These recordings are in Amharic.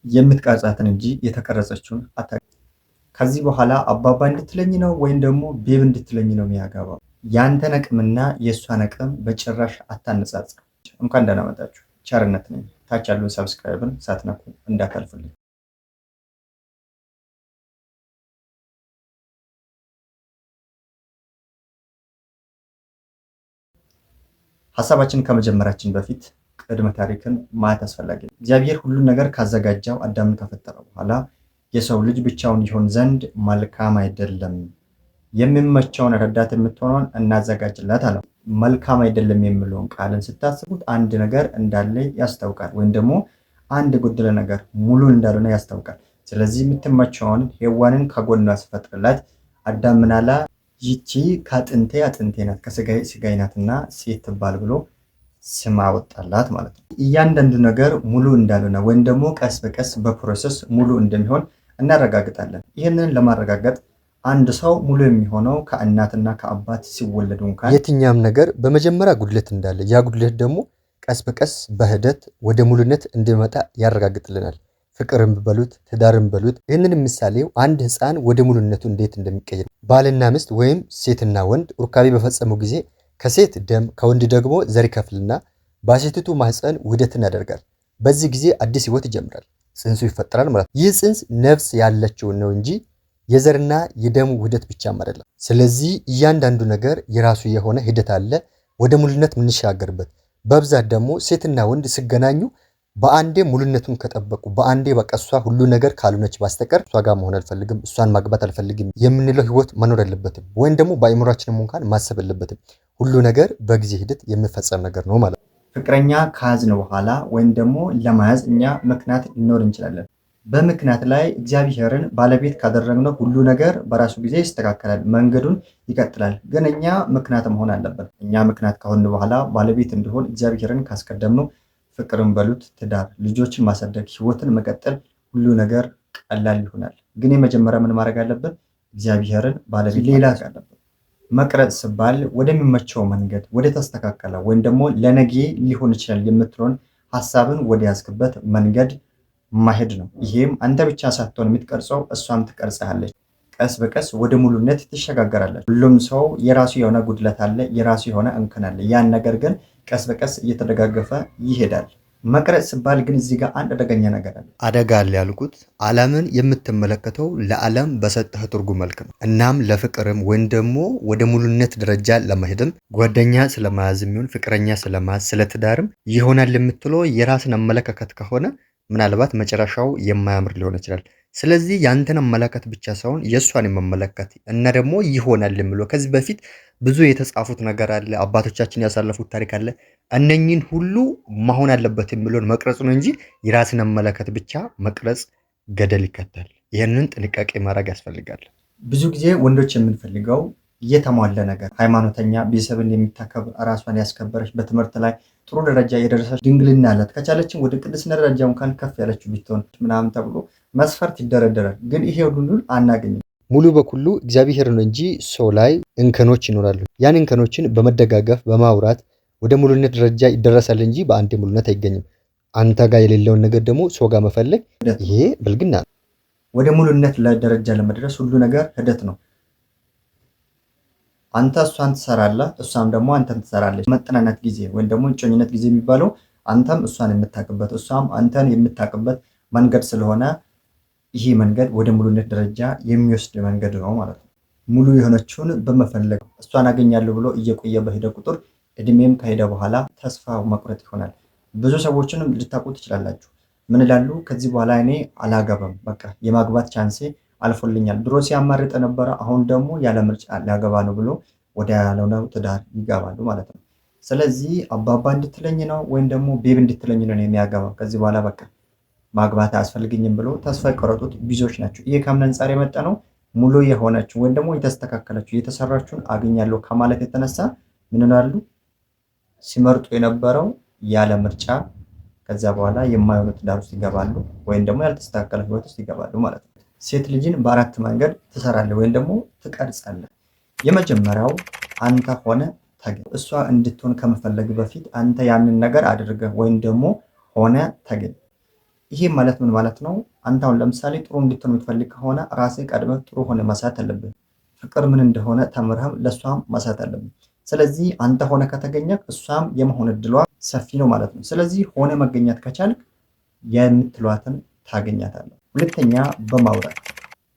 የምትቀርጻትን እንጂ የተቀረጸችውን አታውቅም። ከዚህ በኋላ አባባ እንድትለኝ ነው ወይም ደግሞ ቤብ እንድትለኝ ነው የሚያገባው። ያንተን አቅምና የእሷን አቅም በጭራሽ አታነጻጽር። እንኳን ደህና መጣችሁ። ቸርነት ነኝ። ታች ያሉን ሰብስክራይብን ሳትነኩ እንዳታልፉልኝ። ሀሳባችንን ከመጀመራችን በፊት ቅድመ ታሪክን ማየት አስፈላጊ ነው። እግዚአብሔር ሁሉን ነገር ካዘጋጀው አዳምን ከፈጠረ በኋላ የሰው ልጅ ብቻውን ይሆን ዘንድ መልካም አይደለም፣ የሚመቸውን ረዳት የምትሆነውን እናዘጋጅለት አለው። መልካም አይደለም የሚለውን ቃልን ስታስቡት አንድ ነገር እንዳለ ያስታውቃል፣ ወይም ደግሞ አንድ የጎደለ ነገር ሙሉ እንዳልሆነ ያስታውቃል። ስለዚህ የምትመቸውን ሔዋንን ከጎኗ ሲፈጥርላት አዳም ምን አለ? ይቺ ከአጥንቴ አጥንቴ ናት ከስጋዬ ስጋዬ ናትና ሴት ትባል ብሎ ስም አወጣላት ማለት ነው። እያንዳንዱ ነገር ሙሉ እንዳልሆነ ወይም ደግሞ ቀስ በቀስ በፕሮሰስ ሙሉ እንደሚሆን እናረጋግጣለን። ይህንን ለማረጋገጥ አንድ ሰው ሙሉ የሚሆነው ከእናትና ከአባት ሲወለዱ እንኳን የትኛም ነገር በመጀመሪያ ጉድለት እንዳለ ያ ጉድለት ደግሞ ቀስ በቀስ በሂደት ወደ ሙሉነት እንዲመጣ ያረጋግጥልናል። ፍቅርም በሉት ትዳርም በሉት። ይህንን ምሳሌው አንድ ሕፃን ወደ ሙሉነቱ እንዴት እንደሚቀየር ባልና ሚስት ወይም ሴትና ወንድ ሩካቤ በፈጸሙ ጊዜ ከሴት ደም ከወንድ ደግሞ ዘር ይከፍልና በሴቲቱ ማህፀን ውህደትን ያደርጋል። በዚህ ጊዜ አዲስ ህይወት ይጀምራል፣ ጽንሱ ይፈጠራል ማለት ነው። ይህ ጽንስ ነፍስ ያለችውን ነው እንጂ የዘርና የደም ውህደት ብቻም አይደለም። ስለዚህ እያንዳንዱ ነገር የራሱ የሆነ ሂደት አለ ወደ ሙሉነት የምንሻገርበት። በብዛት ደግሞ ሴትና ወንድ ሲገናኙ በአንዴ ሙሉነቱን ከጠበቁ በአንዴ በቃ እሷ ሁሉ ነገር ካልሆነች በስተቀር እሷ ጋር መሆን አልፈልግም፣ እሷን ማግባት አልፈልግም የምንለው ህይወት መኖር የለበትም። ወይም ደግሞ በአእምሯችንም እንኳን ማሰብ የለበትም። ሁሉ ነገር በጊዜ ሂደት የሚፈጸም ነገር ነው ማለት ነው። ፍቅረኛ ከያዝን በኋላ ወይም ደግሞ ለመያዝ እኛ ምክንያት ሊኖር እንችላለን። በምክንያት ላይ እግዚአብሔርን ባለቤት ካደረግነው ሁሉ ነገር በራሱ ጊዜ ይስተካከላል፣ መንገዱን ይቀጥላል። ግን እኛ ምክንያት መሆን አለበት። እኛ ምክንያት ከሆን በኋላ ባለቤት እንዲሆን እግዚአብሔርን ካስቀደምነው ፍቅርን በሉት ትዳር፣ ልጆችን ማሳደግ፣ ህይወትን መቀጠል ሁሉ ነገር ቀላል ይሆናል። ግን የመጀመሪያ ምን ማድረግ አለብን? እግዚአብሔርን ባለቤት ሌላ አለብን። መቅረጽ ሲባል ወደሚመቸው መንገድ ወደ ተስተካከለ ወይም ደግሞ ለነገ ሊሆን ይችላል የምትለውን ሀሳብን ወደ ያዝክበት መንገድ ማሄድ ነው። ይሄም አንተ ብቻ ሳትሆን የምትቀርጸው እሷም ትቀርጽሃለች። ቀስ በቀስ ወደ ሙሉነት ትሸጋገራለች። ሁሉም ሰው የራሱ የሆነ ጉድለት አለ፣ የራሱ የሆነ እንከን አለ። ያን ነገር ግን ቀስ በቀስ እየተደጋገፈ ይሄዳል። መቅረጽ ሲባል ግን እዚህ ጋር አንድ አደገኛ ነገር አለ። አደጋ አለ ያልኩት ዓለምን የምትመለከተው ለዓለም በሰጠህ ትርጉም መልክ ነው። እናም ለፍቅርም ወይም ደግሞ ወደ ሙሉነት ደረጃ ለመሄድም ጓደኛ ስለመያዝ የሚሆን ፍቅረኛ ስለመያዝ ስለ ትዳርም ይሆናል የምትለው የራስን አመለካከት ከሆነ ምናልባት መጨረሻው የማያምር ሊሆን ይችላል። ስለዚህ ያንተን አመለካከት ብቻ ሳይሆን የእሷን የመመለከት እና ደግሞ ይሆናል የምለው ከዚህ በፊት ብዙ የተጻፉት ነገር አለ፣ አባቶቻችን ያሳለፉት ታሪክ አለ። እነኚህን ሁሉ መሆን አለበት የሚለውን መቅረጹ ነው እንጂ የራስን አመለካከት ብቻ መቅረጽ ገደል ይከታል። ይህንን ጥንቃቄ ማድረግ ያስፈልጋል። ብዙ ጊዜ ወንዶች የምንፈልገው የተሟላ ነገር፣ ሃይማኖተኛ፣ ቤተሰብን የሚታከብር፣ ራሷን ያስከበረች፣ በትምህርት ላይ ጥሩ ደረጃ የደረሰች፣ ድንግልና አላት፣ ከቻለችን ወደ ቅድስና ደረጃ እንኳን ከፍ ያለችው ብትሆን ምናምን ተብሎ መስፈርት ይደረደራል። ግን ይሄ ሁሉ አናገኝም። ሙሉ በኩሉ እግዚአብሔር ነው እንጂ ሰው ላይ እንከኖች ይኖራሉ። ያን እንከኖችን በመደጋገፍ በማውራት ወደ ሙሉነት ደረጃ ይደረሳል እንጂ በአንድ ሙሉነት አይገኝም። አንተ ጋር የሌለውን ነገር ደግሞ ሰው ጋር መፈለግ ይሄ ብልግና ነው። ወደ ሙሉነት ደረጃ ለመድረስ ሁሉ ነገር ሂደት ነው። አንተ እሷን ትሰራለህ፣ እሷም ደግሞ አንተን ትሰራለች። መጠናናት ጊዜ ወይም ደግሞ እጮኝነት ጊዜ የሚባለው አንተም እሷን የምታውቅበት እሷም አንተን የምታውቅበት መንገድ ስለሆነ ይሄ መንገድ ወደ ሙሉነት ደረጃ የሚወስድ መንገድ ነው ማለት ነው። ሙሉ የሆነችውን በመፈለግ እሷን አገኛለሁ ብሎ እየቆየ በሄደ ቁጥር እድሜም ከሄደ በኋላ ተስፋ መቁረጥ ይሆናል። ብዙ ሰዎችንም ልታውቁ ትችላላችሁ። ምን ይላሉ? ከዚህ በኋላ እኔ አላገባም፣ በቃ የማግባት ቻንሴ አልፎልኛል። ድሮ ሲያማርጥ ነበረ፣ አሁን ደግሞ ያለ ምርጫ ሊያገባ ነው ብሎ ወደ ያልሆነው ትዳር ይገባሉ ማለት ነው። ስለዚህ አባባ እንድትለኝ ነው ወይም ደግሞ ቤብ እንድትለኝ ነው የሚያገባው፣ ከዚህ በኋላ በቃ ማግባት አያስፈልግኝም ብሎ ተስፋ የቆረጡት ብዙዎች ናቸው። ይህ ከምን አንጻር የመጣ ነው? ሙሉ የሆነችው ወይም ደግሞ የተስተካከለችው የተሰራችውን አገኛለሁ ከማለት የተነሳ ምን ይላሉ? ሲመርጡ የነበረው ያለ ምርጫ ከዛ በኋላ የማይሆኑ ትዳር ውስጥ ይገባሉ፣ ወይም ደግሞ ያልተስተካከለ ህይወት ውስጥ ይገባሉ ማለት ነው። ሴት ልጅን በአራት መንገድ ትሰራለህ ወይም ደግሞ ትቀርጻለህ። የመጀመሪያው አንተ ሆነ ተገኝ። እሷ እንድትሆን ከመፈለግ በፊት አንተ ያንን ነገር አድርገህ ወይም ደግሞ ሆነ ተገኝ። ይሄ ማለት ምን ማለት ነው? አንተ አሁን ለምሳሌ ጥሩ እንድትሆን የምትፈልግ ከሆነ ራስህ ቀድመህ ጥሩ ሆነ ማሳየት አለብህ። ፍቅር ምን እንደሆነ ተምረህም ለእሷም ማሳየት አለብህ። ስለዚህ አንተ ሆነ ከተገኘህ እሷም የመሆን እድሏ ሰፊ ነው ማለት ነው። ስለዚህ ሆነ መገኘት ከቻልክ የምትሏትን ታገኛታለህ። ሁለተኛ በማውራት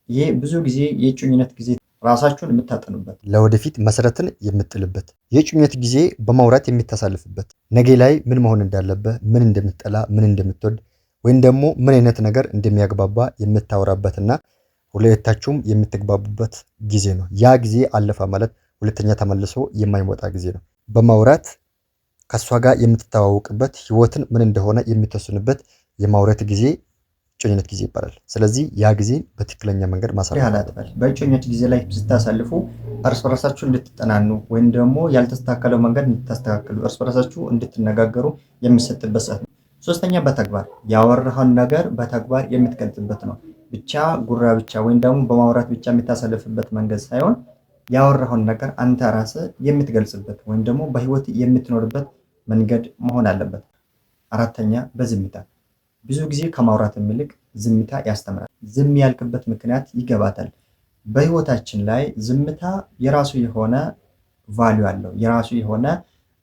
ይሄ ብዙ ጊዜ የእጮኝነት ጊዜ ራሳችሁን የምታጠኑበት ለወደፊት መሰረትን የምጥልበት የእጮኝነት ጊዜ በማውራት የምታሳልፍበት ነገ ላይ ምን መሆን እንዳለብህ፣ ምን እንደምትጠላ፣ ምን እንደምትወድ ወይም ደግሞ ምን አይነት ነገር እንደሚያግባባ የምታወራበትና ሁለታችሁም የምትግባቡበት ጊዜ ነው። ያ ጊዜ አለፈ ማለት ሁለተኛ ተመልሶ የማይመጣ ጊዜ ነው። በማውራት ከእሷ ጋር የምትተዋወቅበት ህይወትን ምን እንደሆነ የምትወስንበት የማውራት ጊዜ እጮኝነት ጊዜ ይባላል። ስለዚህ ያ ጊዜ በትክክለኛ መንገድ ማሳለፍ ያላጥፋል። በእጮኝነት ጊዜ ላይ ስታሳልፉ እርስ በርሳችሁ እንድትጠናኑ ወይም ደግሞ ያልተስተካከለው መንገድ እንድታስተካክሉ እርስ በርሳችሁ እንድትነጋገሩ የሚሰጥበት ሰዓት ነው። ሶስተኛ በተግባር ያወራኸውን ነገር በተግባር የምትገልጽበት ነው። ብቻ ጉራ ብቻ ወይም ደግሞ በማውራት ብቻ የምታሳልፍበት መንገድ ሳይሆን ያወራኸውን ነገር አንተ ራስህ የምትገልጽበት ወይም ደግሞ በህይወት የምትኖርበት መንገድ መሆን አለበት። አራተኛ በዝምታ ብዙ ጊዜ ከማውራት ይልቅ ዝምታ ያስተምራል። ዝም ያልክበት ምክንያት ይገባታል። በህይወታችን ላይ ዝምታ የራሱ የሆነ ቫልዩ አለው፣ የራሱ የሆነ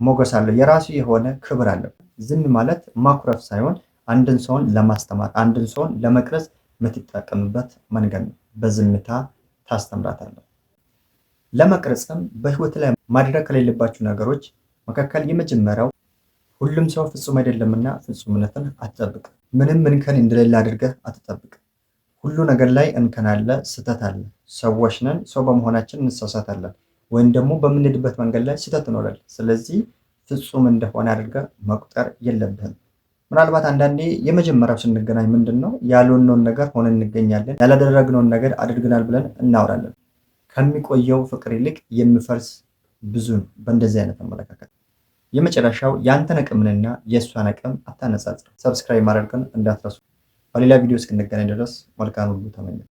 ሞገስ አለው፣ የራሱ የሆነ ክብር አለው። ዝም ማለት ማኩረፍ ሳይሆን አንድን ሰውን ለማስተማር አንድን ሰውን ለመቅረጽ የምትጠቀምበት መንገድ ነው። በዝምታ ታስተምራታለህ። ለመቅረጽም በህይወት ላይ ማድረግ ከሌለባችሁ ነገሮች መካከል የመጀመሪያው ሁሉም ሰው ፍጹም አይደለምና ፍጹምነትን አትጠብቅ። ምንም እንከን እንደሌለ አድርገህ አትጠብቅ። ሁሉ ነገር ላይ እንከን አለ፣ ስህተት አለ። ሰዎች ነን፣ ሰው በመሆናችን እንሳሳታለን፣ ወይም ደግሞ በምንሄድበት መንገድ ላይ ስህተት ይኖራል። ስለዚህ ፍጹም እንደሆነ አድርገህ መቁጠር የለብህም። ምናልባት አንዳንዴ የመጀመሪያው ስንገናኝ ምንድን ነው ያልሆነውን ነገር ሆነን እንገኛለን፣ ያላደረግነውን ነገር አድርገናል ብለን እናወራለን። ከሚቆየው ፍቅር ይልቅ የሚፈርስ ብዙ ነው። በእንደዚህ አይነት አመለካከት የመጨረሻው ያንተን አቅምንና የእሷን አቅም አታነጻጽር። ሰብስክራይብ ማድረግን እንዳትረሱ። በሌላ ቪዲዮ እስክንገናኝ ድረስ መልካም ሁሉ ተመኘሁ።